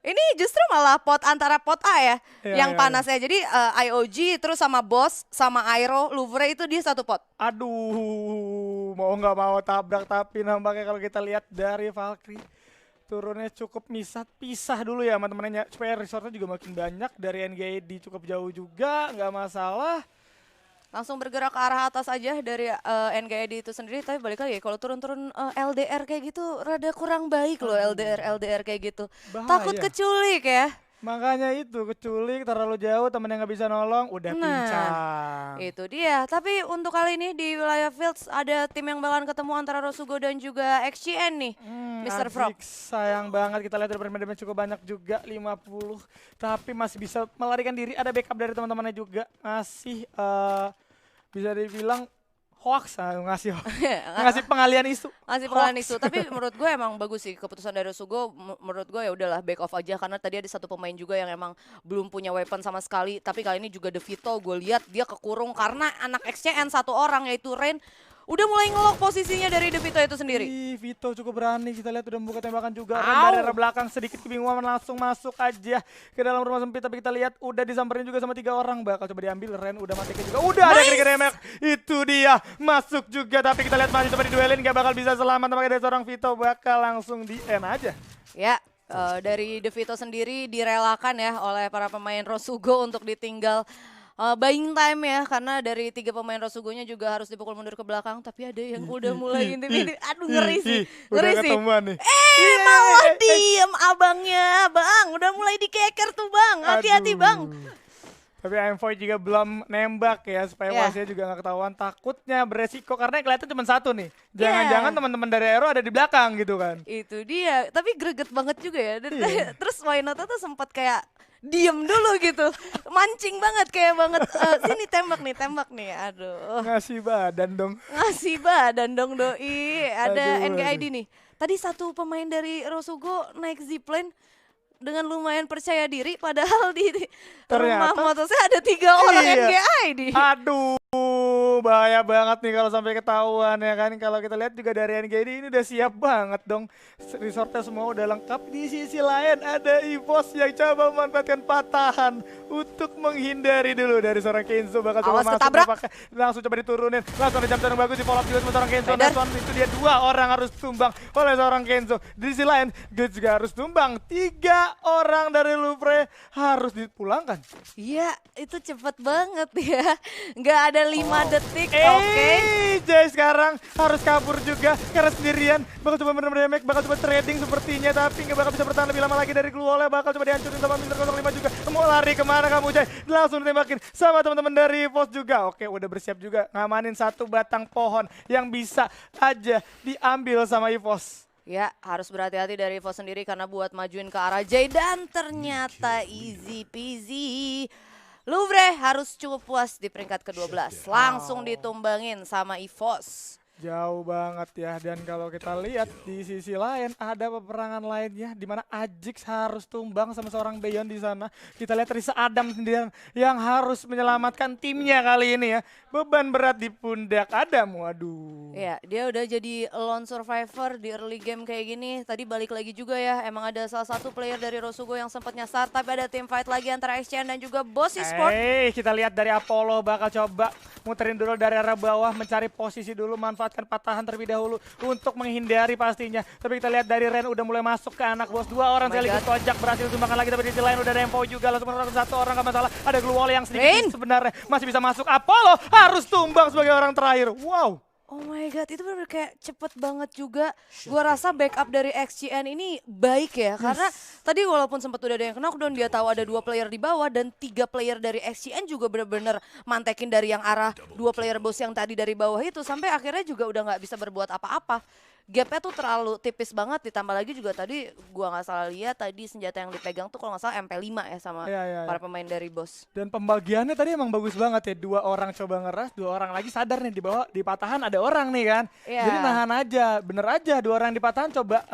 Ini justru malah pot antara pot A ya, Iya, yang iya, iya. panasnya. Jadi IOG terus sama Boss sama Aero Louvre itu dia satu pot. Aduh, mau nggak mau tabrak tapi nampaknya kalau kita lihat dari Valkyrie turunnya cukup pisah dulu ya teman-temannya supaya resortnya juga makin banyak dari NGD cukup jauh juga nggak masalah. Langsung bergerak ke arah atas aja dari NGD itu sendiri. Tapi balik lagi kalau turun-turun LDR kayak gitu rada kurang baik loh, LDR kayak gitu. Takut Bahaya. keculik ya. Makanya itu keculik terlalu jauh temen yang nggak bisa nolong udah Nah, pincang. itu dia. Tapi untuk kali ini di wilayah Fields ada tim yang bakalan ketemu antara Rosugo dan juga XCN nih, Mr. Frog. Azik sayang banget kita lihat dari damage cukup banyak juga 50 tapi masih bisa melarikan diri ada backup dari teman-temannya juga masih bisa dibilang hoax ngasih pengalian isu. Masih Hoax. pengalaman isu, tapi menurut gue emang bagus sih keputusan dari Rosugo. Menurut gue ya udahlah back off aja karena tadi ada satu pemain juga yang emang belum punya weapon sama sekali. Tapi kali ini juga Devito gue lihat dia kekurung karena anak XCN satu orang yaitu Rain udah mulai ngelok posisinya dari Devito itu sendiri. Ih, Vito cukup berani kita lihat udah membuka tembakan juga. Ren Au. dari arah belakang sedikit kebingungan langsung masuk aja ke dalam rumah sempit tapi kita lihat udah disamperin juga sama 3 orang bakal coba diambil. Ren udah mati juga. Udah ada kira remek. Itu dia masuk juga tapi kita lihat masih coba diduelin gak bakal bisa selamat tapi dari seorang Vito bakal langsung di end aja. Ya, dari Devito sendiri direlakan ya oleh para pemain Rosugo untuk ditinggal buying time ya, karena dari 3 pemain Rosugonya juga harus dipukul mundur ke belakang, tapi ada yang udah mulai intip-intip. Aduh ngeri sih, Udah ngeri sih. ketemuan nih. Malah diem abangnya, bang. Udah mulai dikeker tuh bang, hati-hati bang. Tapi Void juga belum nembak ya supaya Ya. wasnya juga nggak ketahuan. Takutnya beresiko karena yang kelihatan cuma satu nih. Jangan-jangan teman-teman dari Aero ada di belakang gitu kan. Itu dia, tapi greget banget juga ya. Dan Iya. terus Wainata tuh sempat kayak diem dulu gitu, mancing banget kayak banget. Sini tembak nih, aduh. Ngasih badan dong. Ngasih badan dong doi. Ada Aduh, NGID aduh. nih. Tadi satu pemain dari Rosugo naik zipline dengan lumayan percaya diri, padahal di rumah Ternyata motosnya ada 3 orang iya. NGID. Aduh, bahaya banget nih kalau sampai ketahuan ya kan. Kalau kita lihat juga dari NGD ini udah siap banget dong. Resortnya semua udah lengkap. Di sisi lain ada EVOS yang coba memanfaatkan patahan untuk menghindari dulu dari seorang Kenzo. Bakal coba Awas masuk, ketabrak. langsung coba diturunin. Langsung ada jam yang bagus di follow up juga sama seorang Kenzo. Spider. Dan itu dia 2 orang harus tumbang oleh seorang Kenzo. Di sisi lain, Guts juga harus tumbang. 3 orang dari Louvre harus dipulangkan. Iya, itu cepet banget ya. Nggak ada 5 detik. Oke. Jay sekarang harus kabur juga karena sendirian. Bakal coba bener-bener bakal coba trading sepertinya tapi nggak bakal bisa bertahan lebih lama lagi dari Gluole. Bakal coba dihancurin sama Mr. 05 juga. Mau lari kemana kamu Jay? Langsung ditembakin sama teman-teman dari Pos juga. Oke, udah bersiap juga ngamanin satu batang pohon yang bisa aja diambil sama EVOS. Ya, harus berhati-hati dari Evo sendiri karena buat majuin ke arah Jay dan ternyata easy peasy. Louvre harus cukup puas di peringkat ke-12. Langsung ditumbangin sama EVOS. Jauh banget ya, dan kalau kita lihat di sisi lain ada peperangan lainnya di mana Ajix harus tumbang sama seorang Beyon di sana. Kita lihat Risa Adam sendirian yang harus menyelamatkan timnya kali ini ya. Beban berat di pundak Adam, waduh. Ya, dia udah jadi lone survivor di early game kayak gini. Tadi balik lagi juga ya, emang ada salah satu player dari Rosugo yang sempat nyasar, tapi ada team fight lagi antara XCN dan juga Boss Esport. Kita lihat dari Apollo bakal coba muterin dulu dari arah bawah, mencari posisi dulu, manfaatkan patahan terlebih dahulu untuk menghindari pastinya. Tapi kita lihat dari Ren udah mulai masuk ke anak bos. 2 orang sekaligus tojak berhasil tumbangkan lagi, tapi di sisi lain udah ada Empo juga, langsung menurut 1 orang gak masalah. Ada Gluole yang sedikit sebenarnya masih bisa masuk. Apollo harus tumbang sebagai orang terakhir. Wow. Oh my god, itu bener-bener kayak cepet banget juga. Gua rasa backup dari XCN ini baik ya, karena tadi walaupun sempat udah ada yang knockdown, dia tahu ada 2 player di bawah dan 3 player dari XCN juga bener-bener mantekin dari yang arah 2 player bos yang tadi dari bawah itu, sampai akhirnya juga udah nggak bisa berbuat apa-apa. Gapnya tuh terlalu tipis banget, ditambah lagi juga tadi gua nggak salah lihat tadi senjata yang dipegang tuh kalau nggak salah MP5 ya sama para pemain dari bos. Dan pembagiannya tadi emang bagus banget ya, 2 orang coba ngeras, 2 orang lagi sadar nih di bawah di patahan ada orang nih kan. Jadi nahan aja, bener aja 2 orang di patahan coba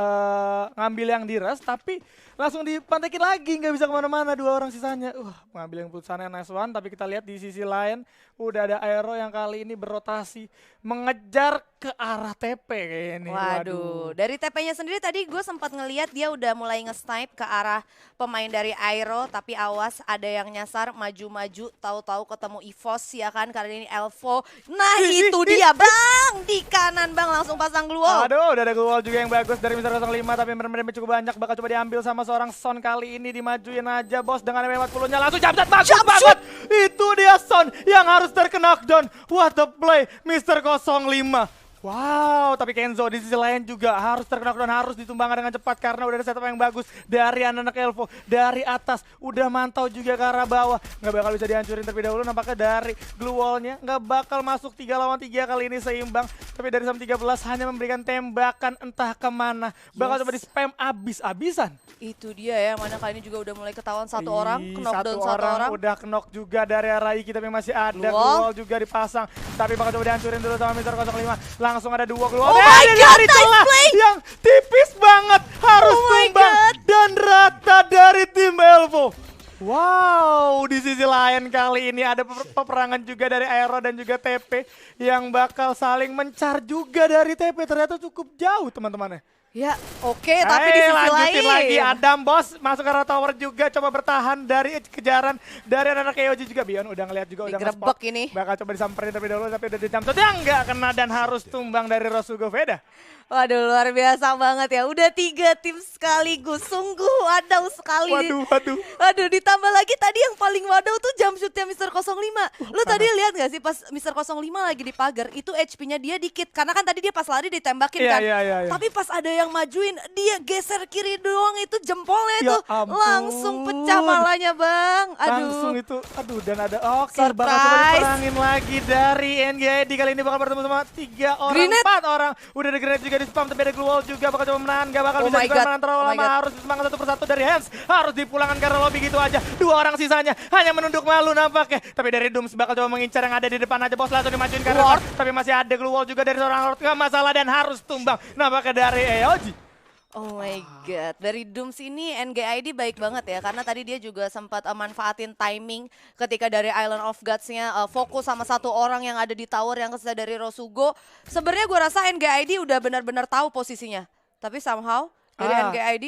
ngambil yang diras tapi langsung dipantekin lagi, nggak bisa kemana-mana 2 orang sisanya. Ngambil yang putusannya nice one, tapi kita lihat di sisi lain udah ada Aero yang kali ini berotasi mengejar ke arah TP kayaknya nih. Waduh, dari TP-nya sendiri tadi gue sempat ngeliat dia udah mulai nge-snipe ke arah pemain dari Aero, tapi awas ada yang nyasar maju-maju, tahu-tahu ketemu EVOS ya kan, karena ini Elvo. Nah itu dia bang, di kanan bang langsung pasang glue wall. Aduh, udah ada glue wall juga yang bagus dari Mr. 05, tapi merem cukup banyak, bakal coba diambil sama seorang Son kali ini, dimajuin aja bos dengan M40-nya langsung jump shot bagus banget. Itu dia Son yang harus terknockdown. What a play Mr. 05. Wow, tapi Kenzo di sisi lain juga harus terknockdown, harus ditumbangkan dengan cepat karena udah ada setup yang bagus dari anak-anak Elvo. Dari atas, udah mantau juga ke arah bawah. Nggak bakal bisa dihancurin terlebih dahulu, nampaknya dari glue wall-nya nggak bakal masuk 3 lawan 3 kali ini seimbang. Tapi dari Sam 13 hanya memberikan tembakan entah kemana. Bakal coba di-spam abis-abisan. Itu dia ya, mana kali ini juga udah mulai ketahuan satu orang, knockdown satu orang. Udah knock juga dari arah Iki, tapi masih ada glue wall juga dipasang. Tapi bakal coba dihancurin dulu sama Mr. 05. Langsung ada 2 glue wall. Oh my god, nice play! Yang tipis banget, harus tumbang dan rata dari tim Elvo. Wow, di sisi lain kali ini ada peperangan juga dari Aero dan juga TP yang bakal saling mencar juga dari TP. Ternyata cukup jauh teman-temannya. Ya, oke, tapi di sisi lanjutin lain lagi Adam bos masuk ke arah tower juga, coba bertahan dari kejaran dari anak EOG juga. Bion udah ngeliat juga, udah nge-spot ini. bakal coba disamperin terlebih dahulu, tapi udah dijam yang nggak kena dan harus tumbang dari Rosugo Veda. Waduh, luar biasa banget ya. Udah 3 tim sekaligus. Sungguh wadaw sekali. Waduh, ditambah lagi tadi yang paling wadaw tuh jump shootnya Mr. 05. Lu tadi lihat gak sih pas Mr. 05 lagi di pagar, itu HP-nya dia dikit. Karena kan tadi dia pas lari ditembakin kan. Iya. Tapi pas ada yang majuin, dia geser kiri doang, itu jempolnya Ya itu. ampun. Langsung pecah malahnya bang. Langsung itu, dan ada bakal coba Surprise. diperangin lagi dari NGID. Kali ini bakal bertemu sama 3 orang, Grenade. 4 orang. Udah ada grenade juga di spam, tapi ada glue wall juga, bakal coba menahan. Gak bakal bisa juga menahan terlalu lama, harus semangat satu persatu dari Hans. Harus dipulangkan karena lobby gitu aja. 2 orang sisanya hanya menunduk malu nampaknya. Tapi dari Dooms bakal coba mengincar yang ada di depan aja, bos langsung dimajuin karena Lord. Tapi masih ada glue wall juga dari seorang Lord, gak masalah dan harus tumbang. Nampaknya dari EOG. Oh my god, dari Dooms ini NGID baik banget ya, karena tadi dia juga sempat manfaatin timing ketika dari Island of Gods-nya fokus sama satu orang yang ada di tower yang kesisa dari Rosugo. Sebenarnya gue rasa NGID udah benar-benar tahu posisinya, tapi somehow dari NGID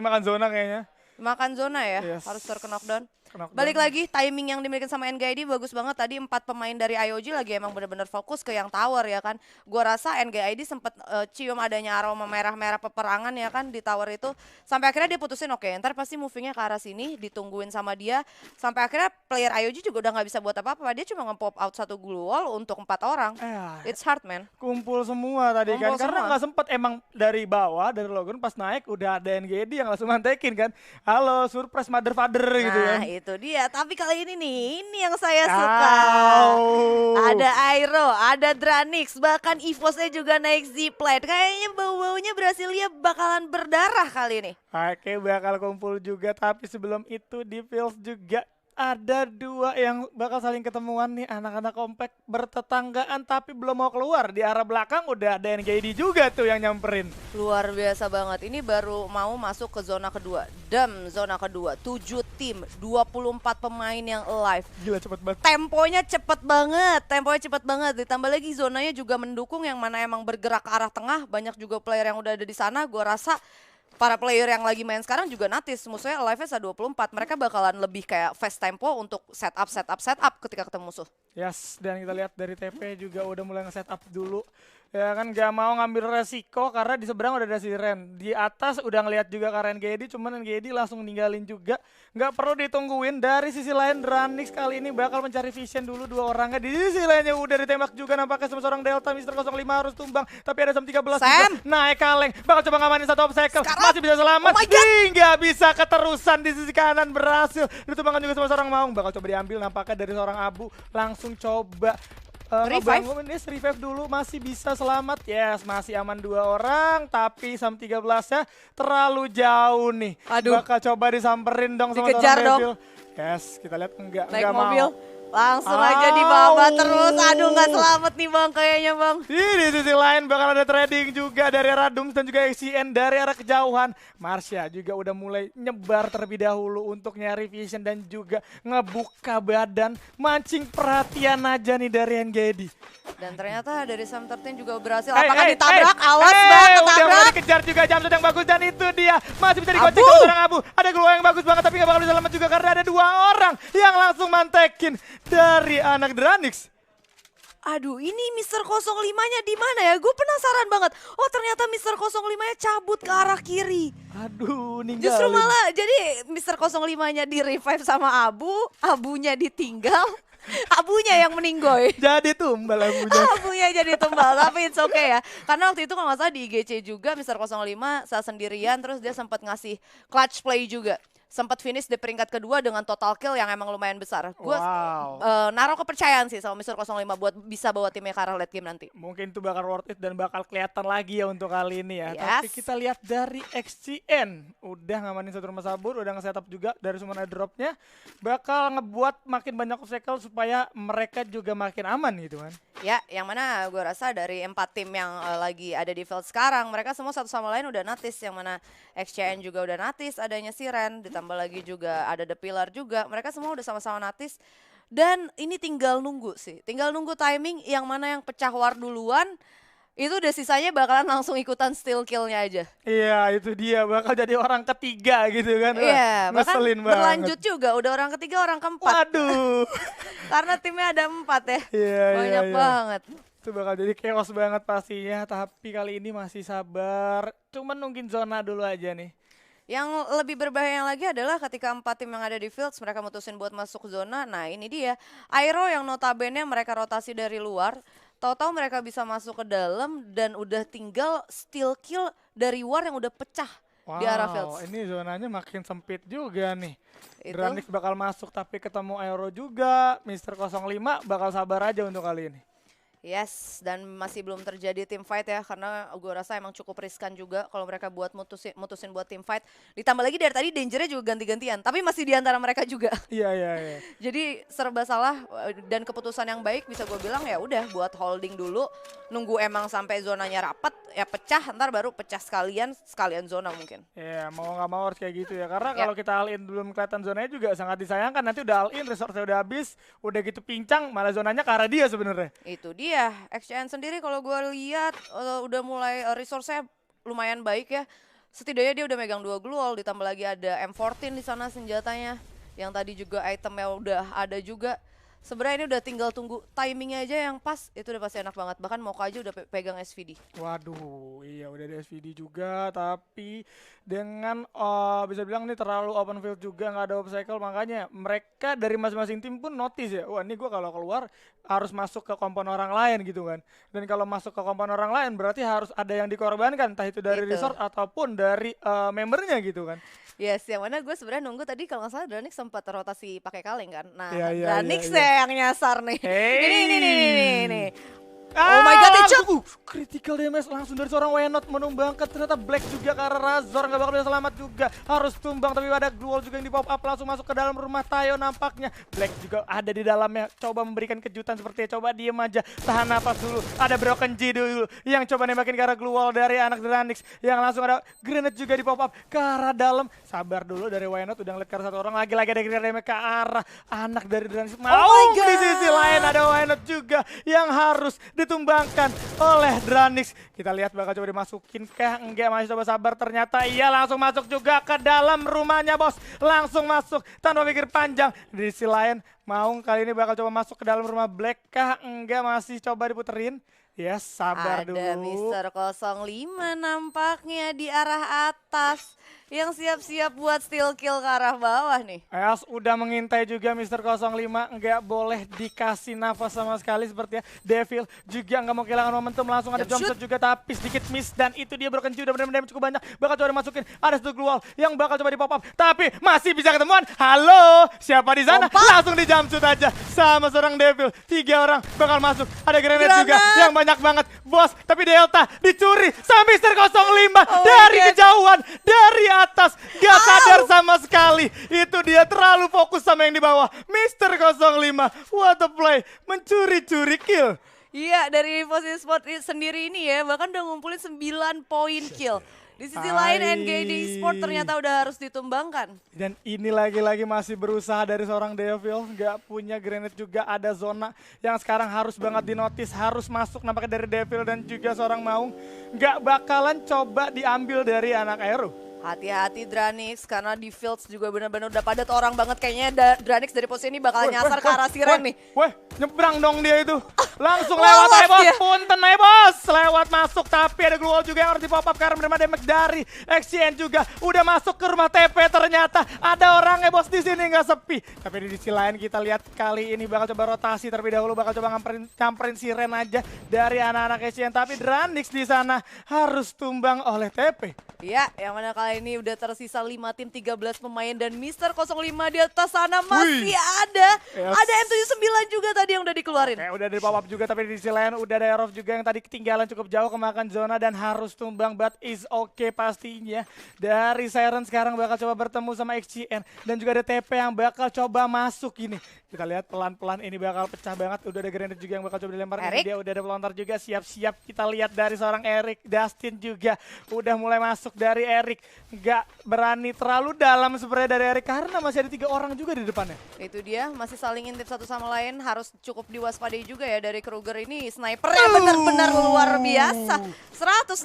makan zona kayaknya. Makan zona ya, harus terknockdown. Balik lagi timing yang dimiliki sama NGID bagus banget. Tadi 4 pemain dari IOG lagi emang benar-benar fokus ke yang tower ya kan. Gua rasa NGID sempat cium adanya aroma merah-merah peperangan ya kan di tower itu. Sampai akhirnya dia putusin oke, ntar pasti movingnya ke arah sini, ditungguin sama dia. Sampai akhirnya player IOG juga udah nggak bisa buat apa-apa. Dia cuma nge-pop out 1 glue wall untuk 4 orang. It's hard man. Kumpul semua tadi kan, karena nggak sempet emang dari bawah, dari Logan pas naik udah ada NGID yang langsung mantekin kan. Halo, surprise mother father gitu kan. Itu dia, tapi kali ini nih, ini yang saya suka. Ada Aero, ada Dranix, bahkan EVOS-nya juga naik zipline. Kayaknya bau-baunya Brasilia bakalan berdarah kali ini. Oke, bakal kumpul juga, tapi sebelum itu di Fields juga ada 2 yang bakal saling ketemuan nih, anak-anak kompak bertetanggaan tapi belum mau keluar. Di arah belakang udah ada NGID juga tuh yang nyamperin. Luar biasa banget, ini baru mau masuk ke zona kedua. Zona kedua, 7 tim, 24 pemain yang live. Gila cepet banget. Temponya cepet banget. Ditambah lagi zonanya juga mendukung, yang mana emang bergerak ke arah tengah. Banyak juga player yang udah ada di sana, gua rasa para player yang lagi main sekarang juga natis, musuhnya live-nya 24, mereka bakalan lebih kayak fast tempo untuk setup ketika ketemu musuh. Yes, dan kita lihat dari TP juga udah mulai nge-setup dulu. Ya kan gak mau ngambil resiko karena di seberang udah ada si Ren. Di atas udah ngeliat juga ke NGID, cuman NGID langsung ninggalin juga. Gak perlu ditungguin. Dari sisi lain Dranix kali ini bakal mencari vision dulu 2 orangnya. Di sisi lainnya udah ditembak juga nampaknya sama seorang Delta. Mr. 05 harus tumbang, tapi ada Sam 13 juga naik kaleng. Bakal coba ngamanin 1 obstacle. Masih bisa selamat. Hingga bisa keterusan di sisi kanan, berhasil ditumbangkan juga sama seorang Maung. Bakal coba diambil nampaknya dari seorang Abu. Langsung coba revive dulu, masih bisa selamat. Yes, masih aman 2 orang, tapi Sam 13-nya terlalu jauh nih. Bakal coba disamperin dong sama dikejar seorang Devil. Yes, kita lihat enggak mobil. mau. Langsung aja dibawa terus. Aduh, nggak selamat nih Bang kayaknya Bang. Di sisi lain bakal ada trading juga dari arah Dooms dan juga XCN dari arah kejauhan. Marsha juga udah mulai nyebar terlebih dahulu untuk nyari vision dan juga ngebuka badan. Mancing perhatian aja nih dari NGD. Dan ternyata dari Sam 13 juga berhasil. Apakah ditabrak? Awas Bang, Udah ketabrak. mulai dikejar juga jam yang bagus dan itu dia. Masih bisa digocek Abu. sama seorang Abu. Ada Glow yang bagus banget tapi gak bakal bisa selamat juga karena ada 2 orang yang langsung mantekin dari anak Dranix. Aduh, ini Mr. 05-nya di mana ya? Gue penasaran banget. Oh, ternyata Mr. 05-nya cabut ke arah kiri. Aduh, ninggalin. Justru malah jadi Mr. 05-nya di revive sama Abu, Abunya ditinggal, Abunya yang meninggoy. Jadi tumbal Abunya. Abunya jadi tumbal, tapi it's okay ya. Karena waktu itu kalau nggak salah di IGC juga Mr. 05 saat sendirian terus dia sempat ngasih clutch play juga. Sempat finish di peringkat kedua dengan total kill yang emang lumayan besar. Gue naruh kepercayaan sih sama Mr. 05 buat bisa bawa timnya ke arah late game nanti. Mungkin itu bakal worth it dan bakal kelihatan lagi ya untuk kali ini ya. Yes. Tapi kita lihat dari XCN. Udah ngamanin satu rumah sabur, udah nge-setup juga dari summon airdropnya. Bakal ngebuat makin banyak obstacle supaya mereka juga makin aman gitu kan. Ya, yang mana gue rasa dari 4 tim yang lagi ada di field sekarang, mereka semua satu sama lain udah notice. Yang mana XCN juga udah notice adanya Siren, ditambah lagi juga ada The Pillar juga. Mereka semua udah sama-sama notice. Dan ini tinggal nunggu sih, tinggal nunggu timing yang mana yang pecah war duluan. Itu udah sisanya bakalan langsung ikutan steal kill-nya aja. Iya, itu dia bakal jadi orang ketiga gitu kan. Iya, bahkan ngeselin berlanjut banget. juga, udah orang ketiga, orang keempat. Waduh. Karena timnya ada 4 ya, Iya, banyak iya. banget. Itu bakal jadi chaos banget pastinya, tapi kali ini masih sabar. Cuman nungguin zona dulu aja nih. Yang lebih berbahaya lagi adalah ketika 4 tim yang ada di fields mereka mutusin buat masuk zona. Nah ini dia, Aero yang notabene mereka rotasi dari luar, tahu-tahu mereka bisa masuk ke dalam dan udah tinggal steal kill dari war yang udah pecah di arah fields. Ini zonanya makin sempit juga nih. Itu. Dranix bakal masuk tapi ketemu Aero juga. Mr. 05 bakal sabar aja untuk kali ini. Yes, dan masih belum terjadi team fight ya, karena gue rasa emang cukup riskan juga kalau mereka buat mutusin buat team fight. Ditambah lagi dari tadi dangernya juga ganti-gantian, tapi masih di antara mereka juga. Iya, iya, iya. Jadi serba salah dan keputusan yang baik bisa gue bilang ya udah buat holding dulu, nunggu emang sampai zonanya rapat, ya pecah, ntar baru pecah sekalian zona mungkin. Iya, mau nggak mau harus kayak gitu ya, karena kalau kita all in belum kelihatan zonanya juga sangat disayangkan. Nanti udah all in, resource udah habis, udah gitu pincang, malah zonanya ke arah dia sebenarnya. Itu dia. XCN sendiri kalau gue lihat udah mulai resource-nya lumayan baik ya. Setidaknya dia udah megang 2 glue wall, ditambah lagi ada M14 di sana senjatanya. Yang tadi juga itemnya udah ada juga. Sebenarnya ini udah tinggal tunggu timingnya aja yang pas, itu udah pasti enak banget. Bahkan Mocha aja udah pegang SVD. Waduh, iya udah ada SVD juga, tapi dengan bisa bilang ini terlalu open field juga, nggak ada obstacle, makanya mereka dari masing-masing tim pun notice ya, wah ini gue kalau keluar harus masuk ke kompon orang lain gitu kan. Dan kalau masuk ke kompon orang lain berarti harus ada yang dikorbankan, entah itu dari resort ataupun dari membernya gitu kan. Yes, yang mana gue sebenarnya nunggu tadi kalau nggak salah Dranix sempat rotasi pakai kaleng kan. Nah, Dranix yang nyasar nih. Ini. Oh my god, headshot! Critical damage langsung dari seorang Wenot menumbangkan. Ternyata Black juga ke arah Razor, nggak bakal bisa selamat juga. Harus tumbang, tapi ada Glue juga yang di pop up langsung masuk ke dalam rumah Tayo nampaknya. Black juga ada di dalamnya, coba memberikan kejutan sepertinya. Coba diem aja, tahan napas dulu. Ada Broken G dulu yang coba nembakin ke arah Glue Wall dari anak Dranix. Yang langsung ada grenade juga di pop up ke arah dalam. Sabar dulu dari Wenot, udah ngeliat ke arah 1 orang. Lagi-lagi ada grenade damage ke arah anak dari Dranix. Di sisi lain ada Wenot juga yang harus ditumbangkan oleh Dranix. Kita lihat bakal coba dimasukin kah? Enggak, masih coba sabar. Ternyata iya langsung masuk juga ke dalam rumahnya bos. Langsung masuk tanpa pikir panjang. Di sisi lain Maung kali ini bakal coba masuk ke dalam rumah Black kah? Enggak, masih coba diputerin. Yes, sabar dulu. Ada Mr. 05 nampaknya di arah atas yang siap-siap buat steal kill ke arah bawah nih. Eos udah mengintai juga Mr. 05, nggak boleh dikasih nafas sama sekali sepertinya. Devil juga nggak mau kehilangan momentum, langsung ada jump shot juga tapi sedikit miss dan itu dia Broken G udah benar-benar cukup banyak. Bakal coba dimasukin, ada satu glue wall yang bakal coba di pop up tapi masih bisa ketemuan. Halo, siapa di sana? Langsung di jump shot aja sama seorang Devil. 3 orang bakal masuk, ada grenade juga yang banyak banget bos, tapi Delta dicuri sama Mr. 05 dari kejauhan dari atas, gak sadar sama sekali. Itu dia terlalu fokus sama yang di bawah. Mister 05, what a play, mencuri-curi kill. Iya, dari posisi sport sendiri ini ya, bahkan udah ngumpulin 9 poin kill. Di sisi lain NGD Esport ternyata udah harus ditumbangkan. Dan ini lagi-lagi masih berusaha dari seorang Devil, gak punya grenade juga, ada zona yang sekarang harus banget dinotis, harus masuk nampaknya dari Devil dan juga seorang Maung. Gak bakalan coba diambil dari anak Aero. Hati-hati Dranix, karena di Fields juga benar-benar udah padat orang banget. Kayaknya Dranix dari posisi ini bakal nyasar ke arah Siren nih. Weh, nyebrang dong dia itu. Langsung Lolos lewat aja bos, dia. punten aja bos. Lewat masuk, tapi ada glue wall juga yang harus di pop up karena menerima damage dari XCN juga. Udah masuk ke rumah TP ternyata. Ada orangnya bos di sini nggak sepi. Tapi di sisi lain kita lihat kali ini bakal coba rotasi terlebih dahulu. Bakal coba nyamperin Siren aja dari anak-anak XCN. Tapi Dranix di sana harus tumbang oleh TP. Iya, yang mana kali ini udah tersisa 5 tim 13 pemain dan Mister 05 di atas sana masih ada. Yes. Ada M79 juga tadi yang udah dikeluarin. Udah di pop up juga, tapi di sisi lain udah ada Aerof juga yang tadi ketinggalan cukup jauh kemakan zona dan harus tumbang, but is okay pastinya. Dari Siren sekarang bakal coba bertemu sama XCN dan juga ada TP yang bakal coba masuk ini. Kita lihat pelan-pelan ini bakal pecah banget. Udah ada grenade juga yang bakal coba dilempar. Dia udah ada pelontar juga, siap-siap. Kita lihat dari seorang Erik, Dustin juga udah mulai masuk dari Erik. Nggak berani terlalu dalam sebenarnya dari Erik karena masih ada 3 orang juga di depannya. Itu dia, masih saling intip satu sama lain, harus cukup diwaspadai juga ya dari Kruger ini. Snipernya benar-benar luar biasa. 165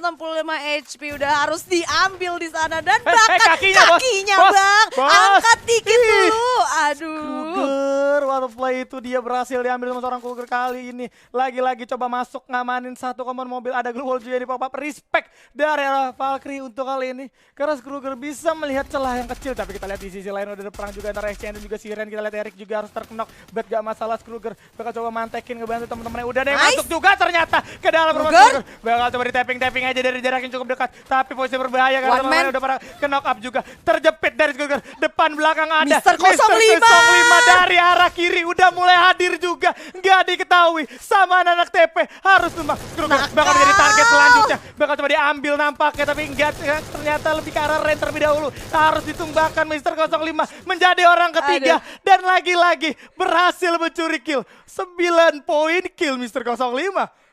HP udah harus diambil di sana dan bahkan kakinya bos. Bang, Bos. angkat dikit dulu. Aduh. Kruger, what a play itu dia berhasil diambil sama seorang Kruger kali ini. Lagi-lagi coba masuk ngamanin satu common mobil, ada glue wall juga di pop up. Respect dari Valkyrie untuk kali ini. Karena Kruger bisa melihat celah yang kecil, tapi kita lihat di sisi lain udah ada perang juga antara XCN dan juga Siren. Kita lihat Erik juga harus terknok, but gak masalah. Kruger bakal coba mantekin, ngebantu teman-temannya. Udah ada yang masuk juga ternyata ke dalam rumah Kruger. Bakal coba di tapping aja dari jarak yang cukup dekat, tapi posisi berbahaya karena teman-temannya udah pada ke knock up juga. Terjepit dari Kruger, depan belakang ada Mister 05 dari arah kiri udah mulai hadir juga. Gak diketahui sama anak TP, harus tumbang. Kruger bakal menjadi target selanjutnya, bakal coba diambil nampaknya, tapi enggak, ternyata lebih ke arah Ren terlebih dahulu. Harus ditumbangkan Mister 05 menjadi orang ketiga. Dan lagi-lagi berhasil mencuri kill. 9 poin kill Mister 05.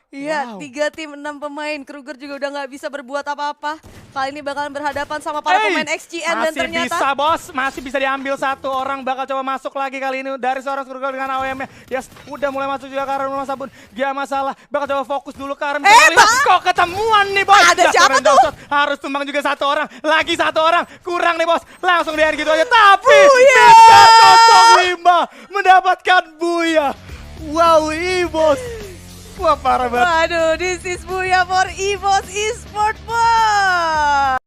Iya, 3 tim 6 pemain. Kruger juga udah nggak bisa berbuat apa-apa. Kali ini bakalan berhadapan sama para pemain XCN dan ternyata masih bisa bos, masih bisa diambil satu orang. Bakal coba masuk lagi kali ini dari seorang Kruger dengan AWM-nya. Yes, udah mulai masuk juga ke arah rumah sabun. Gak masalah, bakal coba fokus dulu ke arah kok ketemuan nih bos. Ada siapa tuh? Harus tumbang juga satu orang, lagi satu orang. Kurang nih bos, langsung di gitu aja. Tapi Buya! Mister 05 mendapatkan Buya. Wow, bos. Wah parah banget. Waduh, this is Buya for EVOS Esport, Bos.